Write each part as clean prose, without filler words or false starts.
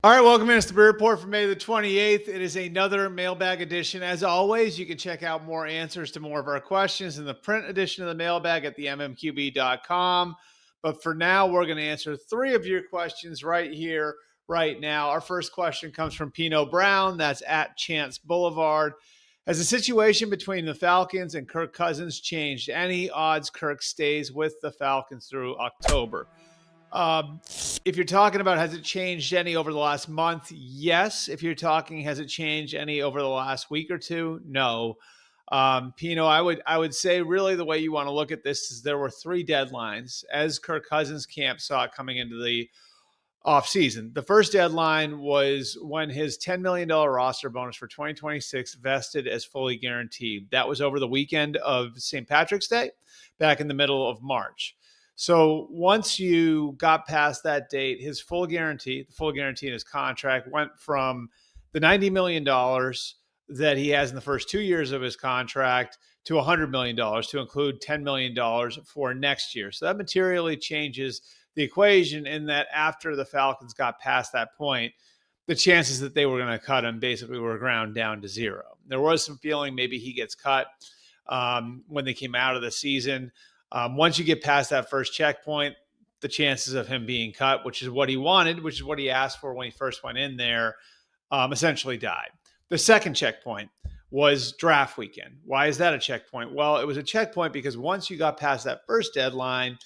All right, welcome in. It's the Breer Report for May the 28th. It is another mailbag edition. As always, you can check out more answers to more of our questions in the print edition of the mailbag at the mmqb.com. But for now, we're going to answer 3 of your questions right here, right now. Our first question comes from Pino Brown. That's at Chance Boulevard. Has the situation between the Falcons and Kirk Cousins changed any? Odds Kirk stays with the Falcons through October. If you're talking about has it changed any over the last month, yes. If you're talking has it changed any over the last week or two, no. Pino, I would say really the way you want to look at this is there were 3 deadlines as Kirk Cousins camp saw it coming into the offseason. The first deadline was when his $10 million roster bonus for 2026 vested as fully guaranteed. That was over the weekend of St. Patrick's Day, back in the middle of March. So once you got past that date, his full guarantee, the full guarantee in his contract went from the $90 million that he has in the first 2 years of his contract to $100 million to include $10 million for next year. So that materially changes the equation in that after the Falcons got past that point, the chances that they were going to cut him basically were ground down to 0. There was some feeling maybe he gets cut when they came out of the season. Once you get past that first checkpoint, the chances of him being cut, which is what he wanted, which is what he asked for when he first went in there, essentially died. The second checkpoint was draft weekend. Why is that a checkpoint? Well, it was a checkpoint because once you got past that first deadline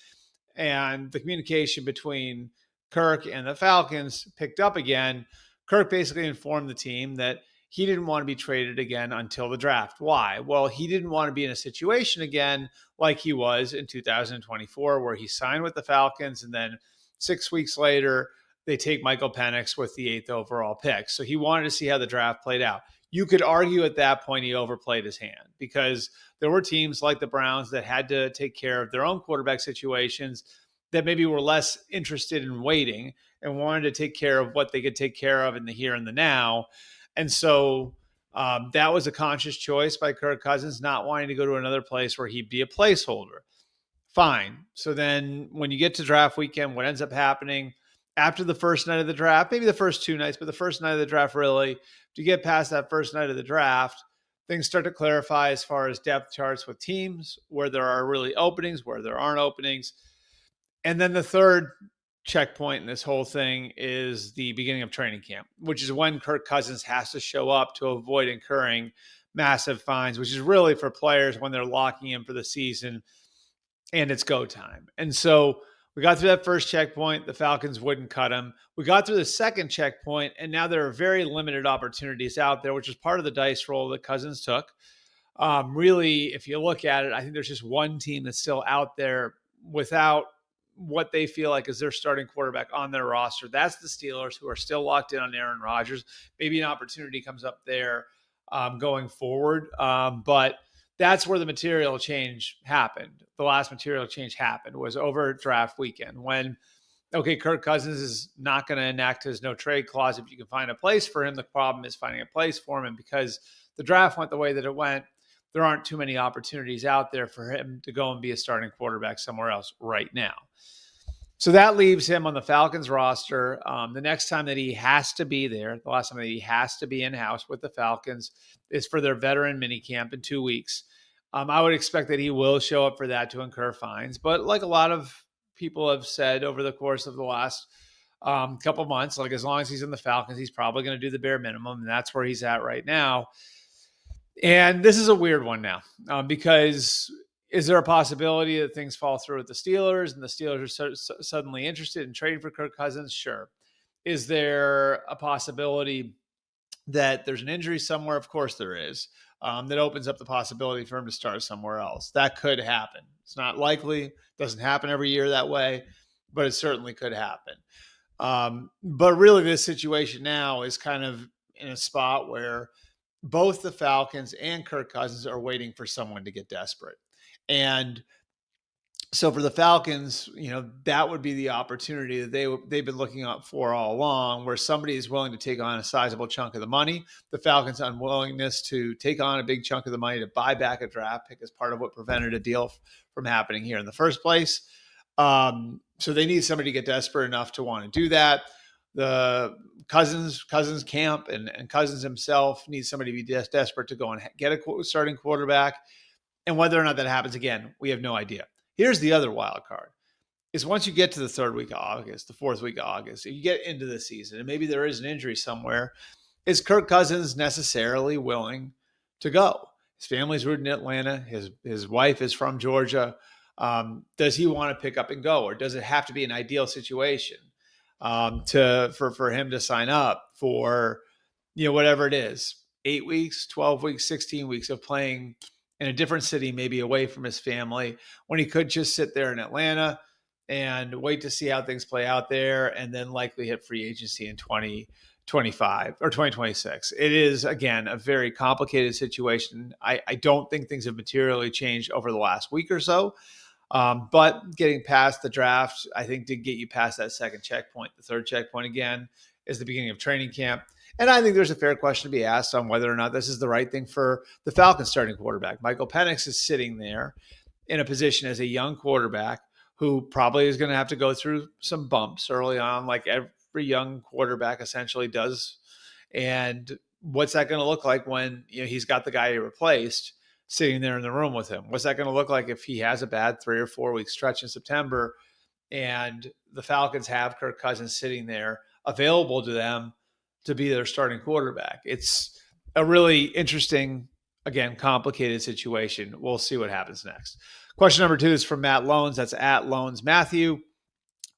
and the communication between Kirk and the Falcons picked up again, Kirk basically informed the team that he didn't want to be traded again until the draft. Why? Well, he didn't want to be in a situation again like he was in 2024, where he signed with the Falcons and then 6 weeks later, they take Michael Penix with the 8th overall pick. So he wanted to see how the draft played out. You could argue at that point he overplayed his hand because there were teams like the Browns that had to take care of their own quarterback situations that maybe were less interested in waiting and wanted to take care of what they could take care of in the here and the now. And so that was a conscious choice by Kirk Cousins, not wanting to go to another place where he'd be a placeholder. Fine. So then when you get to draft weekend, what ends up happening after the first night of the draft, maybe the first 2 nights, but the first night of the draft, really, to get past that first night of the draft, things start to clarify as far as depth charts with teams, where there are really openings, where there aren't openings. And then the third checkpoint in this whole thing is the beginning of training camp, which is when Kirk Cousins has to show up to avoid incurring massive fines, which is really for players when they're locking in for the season and it's go time. And so we got through that first checkpoint. The Falcons wouldn't cut him. We got through the second checkpoint, and now there are very limited opportunities out there, which is part of the dice roll that Cousins took. Really, if you look at it, I think there's just one team that's still out there without what they feel like is their starting quarterback on their roster. That's the Steelers, who are still locked in on Aaron Rodgers. Maybe an opportunity comes up there going forward. But that's where the material change happened. The last material change happened was over draft weekend when, okay, Kirk Cousins is not going to enact his no trade clause if you can find a place for him. The problem is finding a place for him. And because the draft went the way that it went, there aren't too many opportunities out there for him to go and be a starting quarterback somewhere else right now. So that leaves him on the Falcons roster. The next time that he has to be there, the last time that he has to be in-house with the Falcons is for their veteran minicamp in 2 weeks. I would expect that he will show up for that to incur fines. But like a lot of people have said over the course of the last couple months, like as long as he's in the Falcons, he's probably going to do the bare minimum. And that's where he's at right now. And this is a weird one now because is there a possibility that things fall through with the Steelers and the Steelers are suddenly interested in trading for Kirk Cousins? Sure. Is there a possibility that there's an injury somewhere? Of course there is. That opens up the possibility for him to start somewhere else. That could happen. It's not likely. It doesn't happen every year that way, but it certainly could happen. But really this situation now is kind of in a spot where both the Falcons and Kirk Cousins are waiting for someone to get desperate. And so for the Falcons, that would be the opportunity that they've been looking up for all along, where somebody is willing to take on a sizable chunk of the money. The Falcons' unwillingness to take on a big chunk of the money to buy back a draft pick is part of what prevented a deal from happening here in the first place. So they need somebody to get desperate enough to want to do that. the Cousins camp and Cousins himself needs somebody to be desperate to go and get a starting quarterback. And whether or not that happens again, we have no idea. Here's the other wild card is once you get to the third week of August, the fourth week of August, if you get into the season and maybe there is an injury somewhere, is Kirk Cousins necessarily willing to go? His family's rooted in Atlanta. His wife is from Georgia. Does he want to pick up and go, or does it have to be an ideal situation for him to sign up for whatever it is, 8 weeks, 12 weeks, 16 weeks of playing in a different city, maybe away from his family, when he could just sit there in Atlanta and wait to see how things play out there and then likely hit free agency in 2025 or 2026. It is, again, a very complicated situation. I don't think things have materially changed over the last week or so. But getting past the draft, I think, did get you past that second checkpoint. The third checkpoint, again, is the beginning of training camp. And I think there's a fair question to be asked on whether or not this is the right thing for the Falcons starting quarterback. Michael Penix is sitting there in a position as a young quarterback who probably is going to have to go through some bumps early on, like every young quarterback essentially does. And what's that going to look like when he's got the guy he replaced sitting there in the room with him? What's that going to look like if he has a bad 3 or 4 week stretch in September and the Falcons have Kirk Cousins sitting there available to them to be their starting quarterback? It's a really interesting, again, complicated situation. We'll see what happens next. Question number 2 is from Matt Loans. That's at Loans Matthew.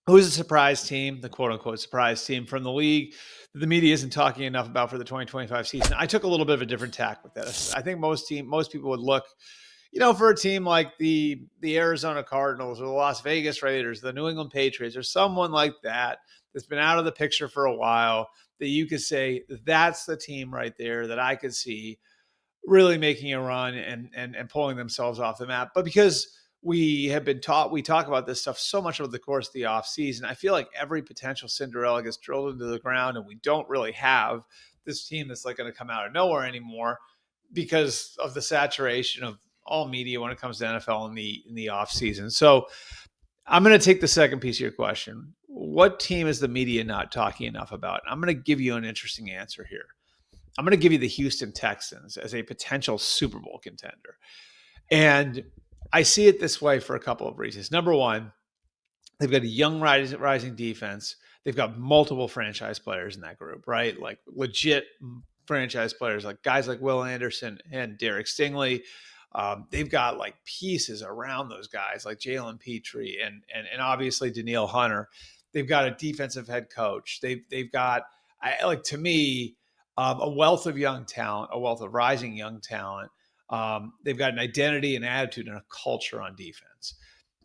Who's a surprise team, the quote-unquote surprise team from the league that the media isn't talking enough about for the 2025 season? I took a little bit of a different tack with this. I think most people would look, for a team like the Arizona Cardinals or the Las Vegas Raiders, the New England Patriots, or someone like that that's been out of the picture for a while, that you could say that's the team right there that I could see really making a run and pulling themselves off the map. But because we talk about this stuff so much over the course of the offseason, I feel like every potential Cinderella gets drilled into the ground, and we don't really have this team that's like going to come out of nowhere anymore because of the saturation of all media when it comes to NFL in the offseason. So I'm going to take the second piece of your question. What team is the media not talking enough about? I'm going to give you an interesting answer here. I'm going to give you the Houston Texans as a potential Super Bowl contender. And I see it this way for a couple of reasons. Number one, they've got a young rising defense. They've got multiple franchise players in that group, right? Like legit franchise players, like guys like Will Anderson and Derek Stingley. They've got like pieces around those guys like Jalen Petrie and obviously Danielle Hunter. They've got a defensive head coach. They've got, to me, a wealth of young talent, a wealth of rising young talent. They've got an identity and attitude and a culture on defense.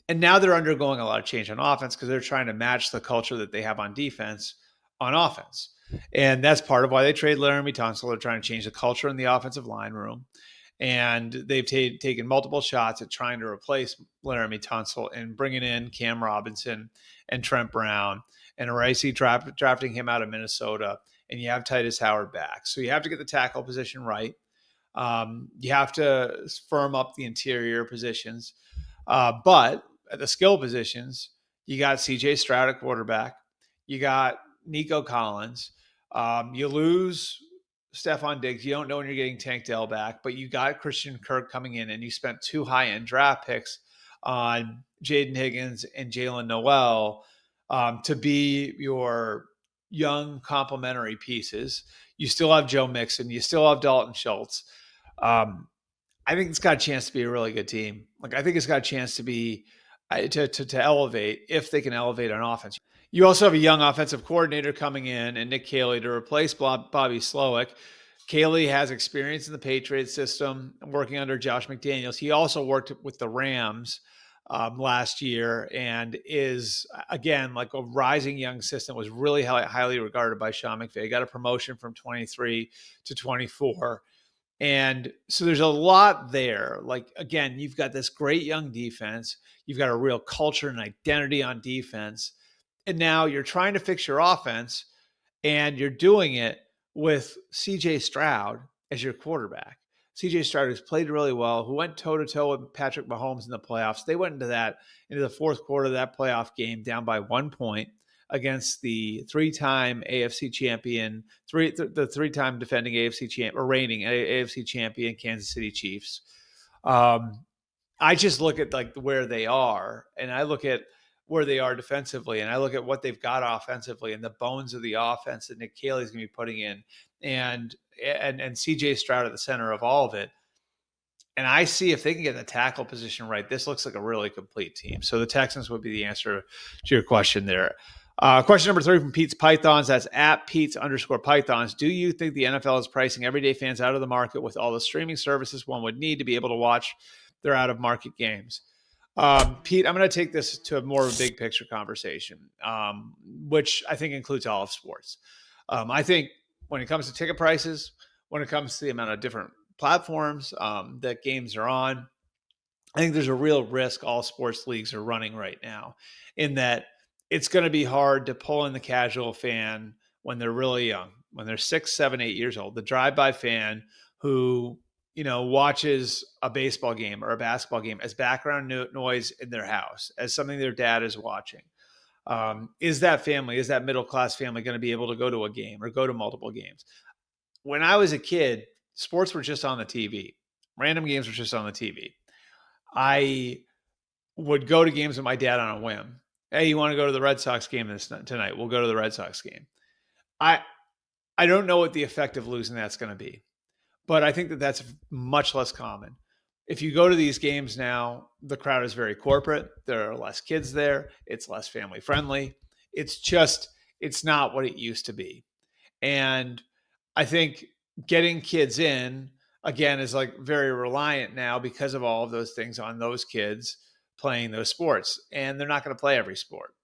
And now they're undergoing a lot of change on offense because they're trying to match the culture that they have on defense on offense. And that's part of why they trade Laramie Tunsil. They're trying to change the culture in the offensive line room. And they've taken multiple shots at trying to replace Laramie Tunsil and bringing in Cam Robinson and Trent Brown and Aracey drafting him out of Minnesota. And you have Titus Howard back. So you have to get the tackle position right. You have to firm up the interior positions. But at the skill positions, you got CJ Stroud at quarterback. You got Nico Collins. You lose Stephon Diggs. You don't know when you're getting Tank Dell back, but you got Christian Kirk coming in, and you spent 2 high-end draft picks on Jaden Higgins and Jalen Noel to be your young complementary pieces. You still have Joe Mixon. You still have Dalton Schultz. I think it's got a chance to be a really good team. Like, I think it's got a chance to be to elevate if they can elevate on offense. You also have a young offensive coordinator coming in and Nick Caley to replace Bobby Slowick. Caley has experience in the Patriots system working under Josh McDaniels. He also worked with the Rams last year and is, again, like a rising young assistant, was really highly regarded by Sean McVay. Got a promotion from 23 to 24. And so there's a lot there. Like, again, you've got this great young defense. You've got a real culture and identity on defense. And now you're trying to fix your offense, and you're doing it with CJ Stroud as your quarterback. CJ Stroud has played really well, who went toe-to-toe with Patrick Mahomes in the playoffs. They went into the fourth quarter of that playoff game down by 1 point against the three-time AFC champion, the three-time defending AFC champ or reigning AFC champion Kansas City Chiefs. I just look at like where they are, and I look at where they are defensively, and I look at what they've got offensively and the bones of the offense that Nick Caley's going to be putting in, and CJ Stroud at the center of all of it. And I see if they can get the tackle position right, this looks like a really complete team. So the Texans would be the answer to your question there. Question number 3 from Pete's Pythons. That's at Pete's_Pythons. Do you think the NFL is pricing everyday fans out of the market with all the streaming services one would need to be able to watch their out-of-market games? Pete, I'm going to take this to a more of a big picture conversation, which I think includes all of sports. I think when it comes to ticket prices, when it comes to the amount of different platforms that games are on, I think there's a real risk all sports leagues are running right now, in that it's going to be hard to pull in the casual fan when they're really young, when they're 6, 7, 8 years old, the drive-by fan who, watches a baseball game or a basketball game as background noise in their house, as something their dad is watching. Is that middle-class family going to be able to go to a game or go to multiple games? When I was a kid, sports were just on the TV. Random games were just on the TV. I would go to games with my dad on a whim. Hey, you want to go to the Red Sox game tonight? We'll go to the Red Sox game. I don't know what the effect of losing that's going to be, but I think that that's much less common. If you go to these games now, the crowd is very corporate. There are less kids there. It's less family friendly. It's not what it used to be. And I think getting kids in, again, is like very reliant now because of all of those things on those kids playing those sports. And they're not going to play every sport.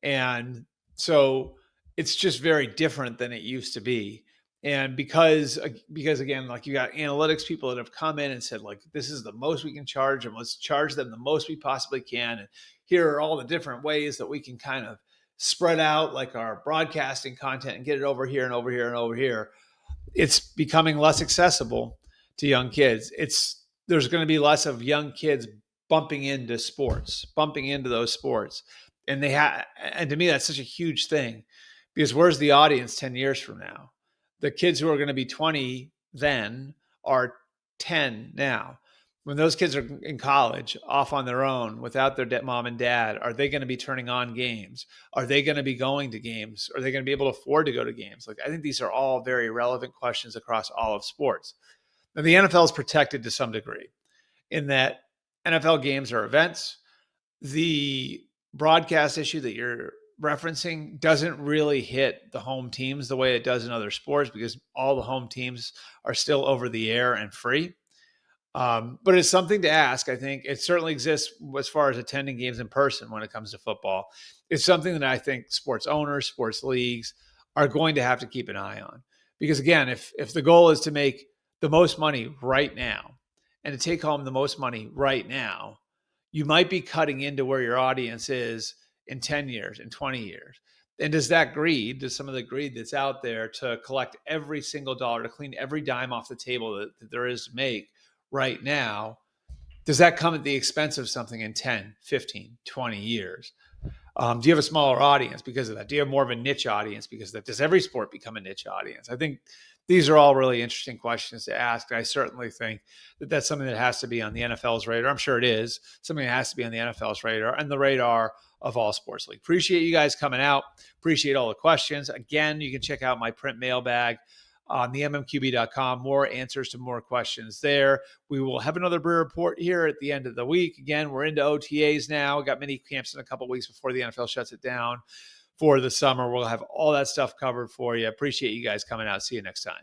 And so it's just very different than it used to be. And because again, like you got analytics people that have come in and said, like, this is the most we can charge them. Let's charge them the most we possibly can. And here are all the different ways that we can kind of spread out like our broadcasting content and get it over here and over here and over here. It's becoming less accessible to young kids. There's going to be less of young kids bumping into those sports. And and to me, that's such a huge thing, because where's the audience 10 years from now? The kids who are going to be 20 then are 10 now. When those kids are in college, off on their own, without their mom and dad, are they going to be turning on games? Are they going to be going to games? Are they going to be able to afford to go to games? Like, I think these are all very relevant questions across all of sports. Now, the NFL is protected to some degree in that NFL games are events. The broadcast issue that you're referencing doesn't really hit the home teams the way it does in other sports, because all the home teams are still over the air and free. But it's something to ask. I think it certainly exists as far as attending games in person when it comes to football. It's something that I think sports owners, sports leagues are going to have to keep an eye on. Because again, if the goal is to make the most money right now and to take home the most money right now, you might be cutting into where your audience is in 10 years, in 20 years. And does some of the greed that's out there to collect every single dollar, to clean every dime off the table that there is to make right now, does that come at the expense of something in 10, 15, 20 years? Do you have a smaller audience because of that? Do you have more of a niche audience because of that? Does every sport become a niche audience? I think these are all really interesting questions to ask. And I certainly think that that's something that has to be on the NFL's radar. I'm sure it is something that has to be on the NFL's radar and the radar of all sports league. Appreciate you guys coming out. Appreciate all the questions. Again, you can check out my print mailbag on the mmqb.com. More answers to more questions there. We will have another Breer report here at the end of the week. Again, we're into OTAs now. We got mini camps in a couple of weeks before the NFL shuts it down for the summer. We'll have all that stuff covered for you. Appreciate you guys coming out. See you next time.